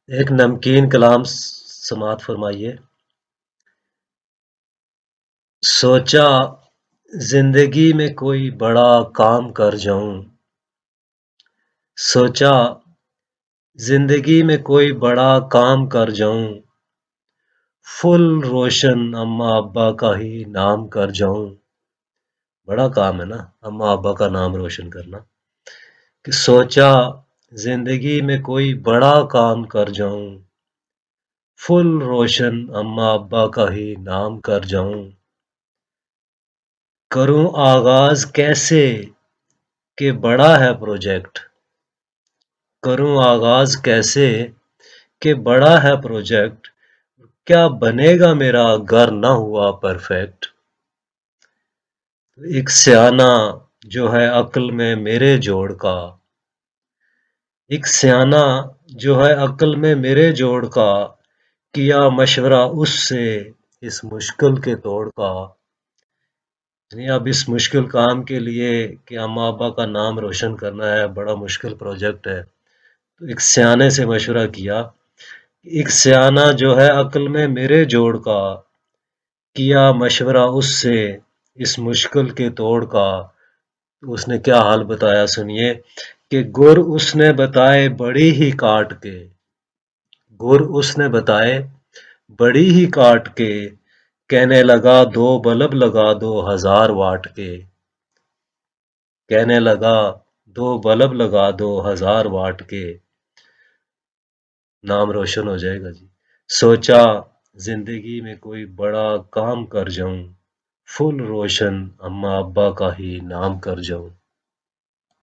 ایک نمکین کلام سماعت فرمائیے۔ سوچا زندگی میں کوئی بڑا کام کر جاؤں، سوچا زندگی میں کوئی بڑا کام کر جاؤں، فل روشن اماں ابا کا ہی نام کر جاؤں۔ بڑا کام ہے نا اماں ابا کا نام روشن کرنا، کہ سوچا زندگی میں کوئی بڑا کام کر جاؤں، فل روشن اماں ابا کا ہی نام کر جاؤں۔ کروں آغاز کیسے کہ بڑا ہے پروجیکٹ، کروں آغاز کیسے کہ بڑا ہے پروجیکٹ، کیا بنے گا میرا گر نہ ہوا پرفیکٹ۔ ایک سیانہ جو ہے عقل میں میرے جوڑ کا، ایک سیانہ جو ہے عقل میں میرے جوڑ کا، کیا مشورہ اس سے اس مشکل کے توڑ کا۔ یعنی اب اس مشکل کام کے لیے کہ اماں ابا کا نام روشن کرنا ہے، بڑا مشکل پروجیکٹ ہے، تو ایک سیانے سے مشورہ کیا، ایک سیانہ جو ہے عقل میں میرے جوڑ کا، کیا مشورہ اس سے اس مشکل کے توڑ کا۔ اس نے کیا حال بتایا سنیے، کہ گر اس نے بتائے بڑی ہی کاٹ کے، گر اس نے بتائے بڑی ہی کاٹ کے، کہنے لگا دو بلب لگا دو 1000 واٹ کے، کہنے لگا دو بلب لگا دو 1000 واٹ کے، نام روشن ہو جائے گا جی۔ سوچا زندگی میں کوئی بڑا کام کر جاؤں، فل روشن اماں ابا کا ہی نام کر جاؤں۔